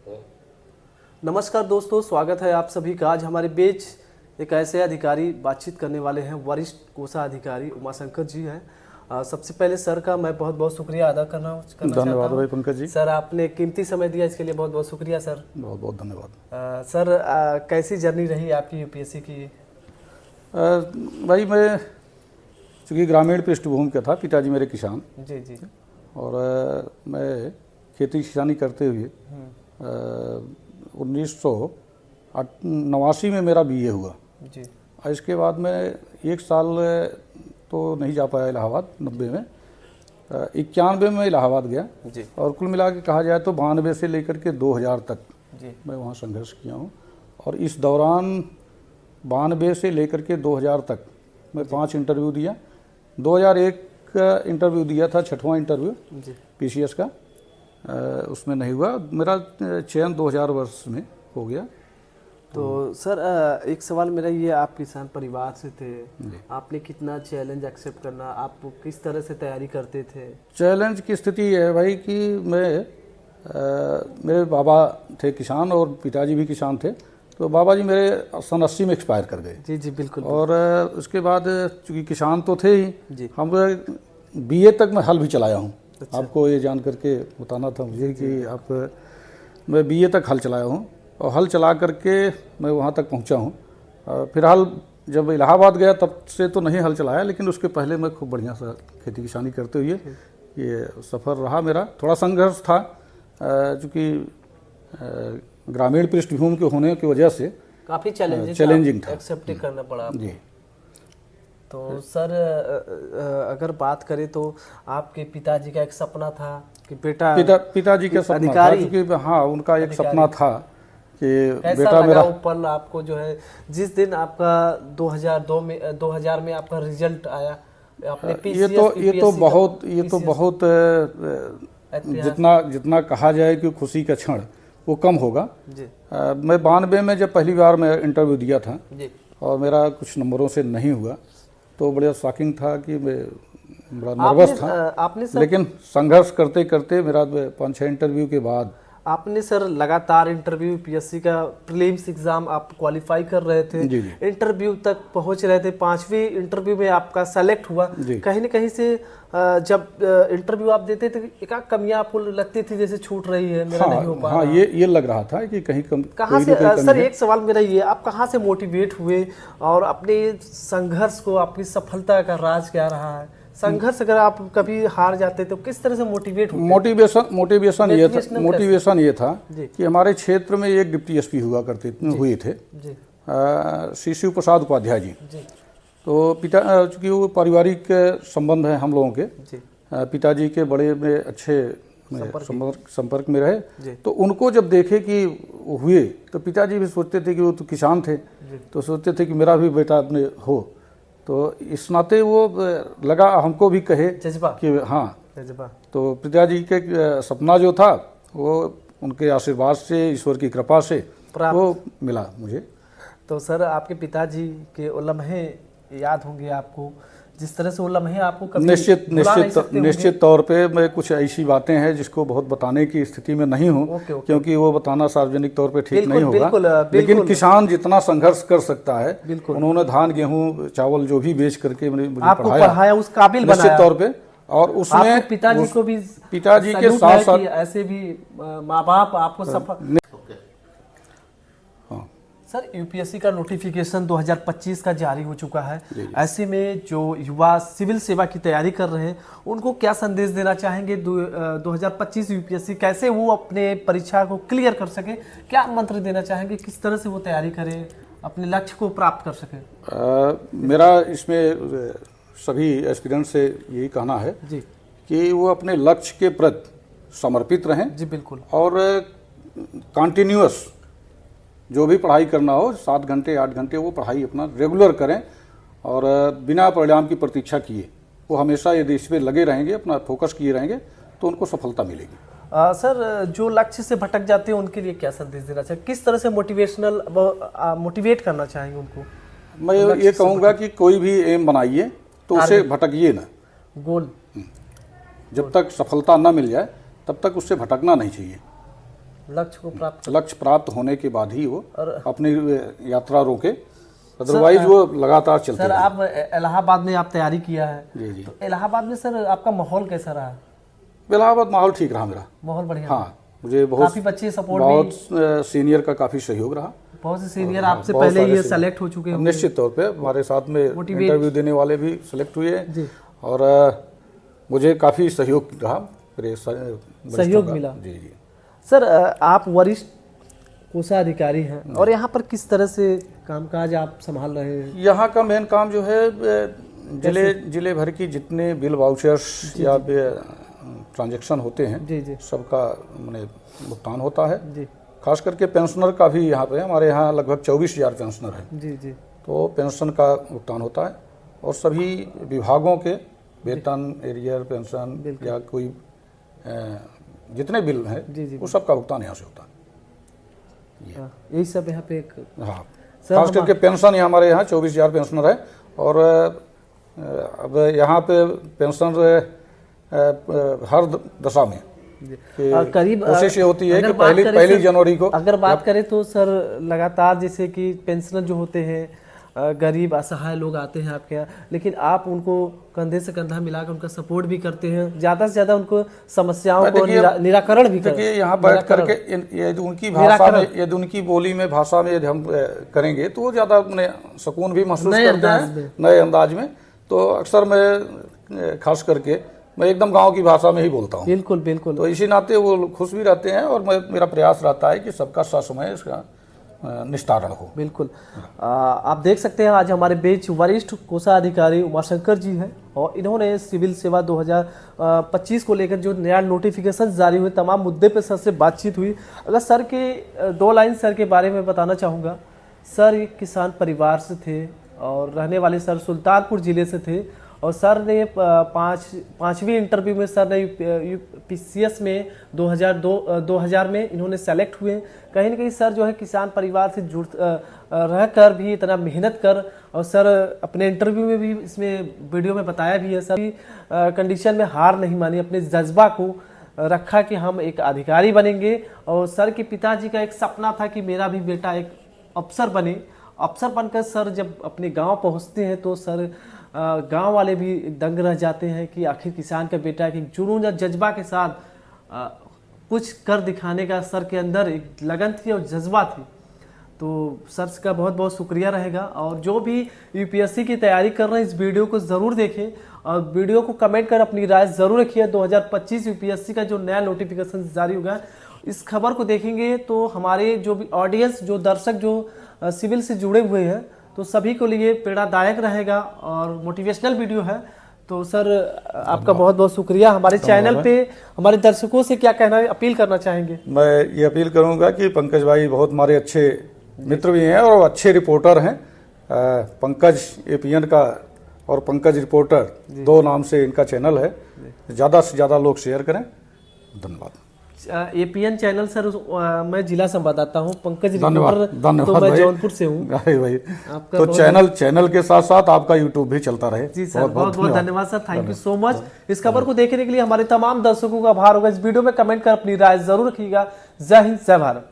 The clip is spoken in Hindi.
नमस्कार दोस्तों, स्वागत है आप सभी का। आज हमारे बीच एक ऐसे अधिकारी बातचीत करने वाले हैं, वरिष्ठ कोषाधिकारी उमाशंकर जी हैं। सबसे पहले सर का मैं बहुत बहुत शुक्रिया अदा करना धन्यवाद भाई पंकज जी। सर, आपने कीमती समय दिया, इसके लिए बहुत बहुत शुक्रिया सर। बहुत बहुत धन्यवाद। सर, कैसी जर्नी रही आपकी यूपीएससी की? भाई मैं चूँकि ग्रामीण पृष्ठभूमि का था, पिताजी मेरे किसान जी जी, और मैं खेती किसानी करते हुए 1989 में मेरा बीए हुआ जी। और इसके बाद मैं एक साल तो नहीं जा पाया इलाहाबाद। 90 में 91 में इलाहाबाद गया जी। और कुल मिला के कहा जाए तो 92 से लेकर के 2000 तक जी मैं वहाँ संघर्ष किया हूँ। और इस दौरान 92 से लेकर के 2000 तक मैं 5 इंटरव्यू दिया। 2001 का इंटरव्यू दिया था, 6वां इंटरव्यू जी। पीसीएस का, उसमें नहीं हुआ। मेरा चयन 2000 वर्ष में हो गया। तो सर, एक सवाल मेरा ये, आप किसान परिवार से थे, आपने कितना चैलेंज एक्सेप्ट करना, आप किस तरह से तैयारी करते थे? चैलेंज की स्थिति है भाई कि मेरे बाबा थे किसान और पिताजी भी किसान थे। तो बाबा जी मेरे सन 80 में एक्सपायर कर गए। जी जी बिल्कुल। और उसके बाद चूँकि किसान तो थे ही जी। हम बीए तक मैं हल भी चलाया हूँ। अच्छा। आपको ये जान करके बताना था मुझे कि मैं बीए तक हल चलाया हूँ और हल चला करके मैं वहाँ तक पहुँचा हूँ। फिलहाल जब इलाहाबाद गया तब से तो नहीं हल चलाया, लेकिन उसके पहले मैं खूब बढ़िया सा खेती किसानी करते हुए ये सफ़र रहा मेरा। थोड़ा संघर्ष था चूँकि ग्रामीण पृष्ठभूमि के होने की वजह से काफ़ी चैलेंजिंग था, एक्सेप्ट करना पड़ा आपको। जी। तो सर, अगर बात करें तो आपके पिताजी का एक सपना था कि पिताजी का सपना था, क्योंकि हाँ उनका एक सपना था कि बेटा मेरा। वो पल आपको जो है, जिस दिन आपका 2000 में आपका रिजल्ट आया, आपने ये तो बहुत जितना कहा जाए कि खुशी का क्षण वो कम होगा जी। मैं 92 में जब पहली बार मैं इंटरव्यू दिया था जी। और मेरा कुछ नंबरों से नहीं हुआ तो बड़ा शॉकिंग था कि मैं बड़ा नर्वस था। लेकिन संघर्ष करते करते मेरा 5-6 इंटरव्यू के बाद आपने सर लगातार इंटरव्यू, पीएससी का प्रीलिम्स एग्जाम आप क्वालिफाई कर रहे थे। जी जी। इंटरव्यू तक पहुंच रहे थे, 5वीं इंटरव्यू में आपका सेलेक्ट हुआ। कहीं न कहीं से जब इंटरव्यू आप देते थे, एक कमियां आपको लगती थी जैसे छूट रही है, मेरा नहीं हो पा रहा। ये लग रहा था कि कहीं कहाँ से सर, एक सवाल मेरा ये, आप कहाँ से मोटिवेट हुए और अपने संघर्ष को, आपकी सफलता का राज क्या रहा है? संघर्ष, अगर आप कभी हार जाते तो किस तरह से मोटिवेट होते? मोटिवेशन ये था कि हमारे क्षेत्र में एक डिप्टी एसपी हुए थे श्री शिव प्रसाद उपाध्याय जी। तो चूँकि वो पारिवारिक संबंध है हम लोगों के, पिताजी के बड़े में अच्छे संपर्क में रहे। तो उनको जब देखे कि हुए तो पिताजी भी सोचते थे कि वो तो किसान थे, तो सोचते थे कि मेरा भी बेटा अपने हो। तो इस नाते वो लगा हमको भी कहे जज्बा कि हाँ जज्बा। तो पिताजी के सपना जो था वो उनके आशीर्वाद से, ईश्वर की कृपा से वो मिला मुझे। तो सर, आपके पिताजी के वो लम्हे याद होंगे आपको, जिस तरह से वो लम्हे आपको कभी निश्चित तौर पे मैं कुछ ऐसी बातें हैं जिसको बहुत बताने की स्थिति में नहीं हूँ, क्योंकि वो बताना सार्वजनिक तौर पे ठीक नहीं होगा। लेकिन किसान जितना संघर्ष कर सकता है, उन्होंने धान, गेहूं, चावल जो भी बेच करके मुझे पढ़ाया, उस काबिल बनाया निश्चित तौर पे। और उसमें पिताजी को भी, पिताजी के साथ साथ ऐसे भी माँ बाप आपको सफल। सर, यूपीएससी का नोटिफिकेशन 2025 का जारी हो चुका है। ऐसे में जो युवा सिविल सेवा की तैयारी कर रहे हैं, उनको क्या संदेश देना चाहेंगे? 2025 यूपीएससी कैसे वो अपने परीक्षा को क्लियर कर सके, क्या मंत्र देना चाहेंगे? किस तरह से वो तैयारी करें, अपने लक्ष्य को प्राप्त कर सके? मेरा इसमें सभी एस्पिरेंट से यही कहना है जी कि वो अपने लक्ष्य के प्रति समर्पित रहें। जी बिल्कुल। और कंटिन्यूअस जो भी पढ़ाई करना हो, 7 घंटे 8 घंटे वो पढ़ाई अपना रेगुलर करें और बिना परिणाम की प्रतीक्षा किए वो हमेशा यदि इसमें लगे रहेंगे, अपना फोकस किए रहेंगे, तो उनको सफलता मिलेगी। सर, जो लक्ष्य से भटक जाते हैं उनके लिए क्या संदेश देना चाहिए? किस तरह से मोटिवेट करना चाहेंगे उनको? मैं ये कहूँगा कि कोई भी एम बनाइए तो उसे भटकिए ना। गोल जब तक सफलता ना मिल जाए तब तक उससे भटकना नहीं चाहिए। लक्ष्य प्राप्त होने के बाद ही वो अपनी यात्रा रोके, अदरवाइज वो लगातार चलते सर आप इलाहाबाद में आप तैयारी किया है, जी। तो इलाहाबाद में सर आपका माहौल कैसा रहा? इलाहाबाद माहौल ठीक रहा मेरा, माहौल बढ़िया। हाँ, मुझे बहुत काफी बच्चे सपोर्ट, बहुत सीनियर का काफी सहयोग रहा। बहुत से सीनियर आपसे पहले ये सेलेक्ट हो चुके हैं, निश्चित तौर पे हमारे साथ में इंटरव्यू देने वाले भी सिलेक्ट हुए जी, और मुझे काफी सहयोग रहा, सहयोग मिला। जी जी। सर आप वरिष्ठ कोषाधिकारी हैं और यहाँ पर किस तरह से कामकाज आप संभाल रहे हैं? यहाँ का मेन काम जो है जिले भर की जितने बिल वाउचर्स या ट्रांजैक्शन होते हैं जी जी, सबका मैंने भुगतान होता है जी। खास करके पेंशनर का भी यहाँ पे हमारे यहाँ लगभग 24,000 पेंशनर हैं जी जी, तो पेंशन का भुगतान होता है और सभी विभागों के वेतन, एरियर, पेंशन या कोई जितने बिल हैं वो सबका भुगतान यहाँ से होता है। यही सब यहाँ पे हाँ, खास करके पेंशन हमारे यहाँ 24,000 पेंशनर है और अब यहाँ पे पेंशन हर दशा में करीब कोशिश ये होती है कि पहली जनवरी को अगर बात करें तो सर लगातार जैसे कि पेंशनर जो होते हैं गरीब असहाय लोग आते हैं आपके यहाँ, लेकिन आप उनको कंधे से कंधा मिलाकर उनका सपोर्ट भी करते हैं, ज़्यादा से ज़्यादा उनको समस्याओं को निराकरण भी करते हैं। यहाँ बैठ करके यदि उनकी भाषा में, यदि उनकी बोली में भाषा में यदि हम करेंगे तो वो ज़्यादा अपने सुकून भी महसूस करते हैं नए अंदाज में। तो अक्सर मैं खास करके मैं एकदम गांव की भाषा में ही बोलता हूँ। बिल्कुल बिल्कुल। तो इसी नाते वो खुश भी रहते हैं और मेरा प्रयास रहता है कि सबका ससमय इसका निस्तारण हो। बिल्कुल। आप देख सकते हैं आज हमारे बीच वरिष्ठ कोषाधिकारी उमाशंकर जी हैं और इन्होंने सिविल सेवा 2025 को लेकर जो नया नोटिफिकेशन जारी हुए तमाम मुद्दे पर सर से बातचीत हुई। अगर सर के 2 लाइन सर के बारे में बताना चाहूँगा। सर एक किसान परिवार से थे और रहने वाले सर सुल्तानपुर जिले से थे और सर ने पांचवी इंटरव्यू में सर ने यूपीसीएस में 2000 में इन्होंने सेलेक्ट हुए। कहीं ना कहीं सर जो है किसान परिवार से जुड़ रह कर भी इतना मेहनत कर, और सर अपने इंटरव्यू में भी इसमें वीडियो में बताया भी है, सर कंडीशन में हार नहीं मानी, अपने जज्बा को रखा कि हम एक अधिकारी बनेंगे। और सर के पिताजी का एक सपना था कि मेरा भी बेटा एक अफसर बने। अफसर बनकर सर जब अपने गांव पहुंचते हैं तो सर गांव वाले भी दंग रह जाते हैं कि आखिर किसान का बेटा एक जुनून या जज्बा के साथ कुछ कर दिखाने का सर के अंदर एक लगन थी और जज्बा थी। तो सर का बहुत बहुत शुक्रिया रहेगा। और जो भी यूपीएससी की तैयारी कर रहे हैं इस वीडियो को ज़रूर देखें और वीडियो को कमेंट कर अपनी राय ज़रूर रखिए। 2025 यूपीएससी का जो नया नोटिफिकेशन जारी होगा इस खबर को देखेंगे तो हमारे जो भी ऑडियंस, जो दर्शक जो सिविल से जुड़े हुए हैं तो सभी को लिए प्रेरणादायक रहेगा और मोटिवेशनल वीडियो है। तो सर आपका बहुत बहुत शुक्रिया। हमारे चैनल पे हमारे दर्शकों से क्या कहना है, अपील करना चाहेंगे? मैं ये अपील करूंगा कि पंकज भाई बहुत हमारे अच्छे मित्र भी हैं और अच्छे रिपोर्टर हैं। पंकज एपीएन का और पंकज रिपोर्टर 2 नाम से इनका चैनल है। ज़्यादा से ज़्यादा लोग शेयर करें। धन्यवाद। एपीएन चैनल सर मैं जिला संवाददाता हूँ, पंकज धन्यवाद तो मैं जौनपुर से हूँ। भाई तो चैनल के साथ साथ आपका यूट्यूब भी चलता रहे। जी सर, बहुत बहुत धन्यवाद sir, thank you so much. इस खबर को देखने के लिए हमारे तमाम दर्शकों का आभार होगा। इस वीडियो में कमेंट कर अपनी राय जरूर रखिएगा। जय हिंद, जय भारत।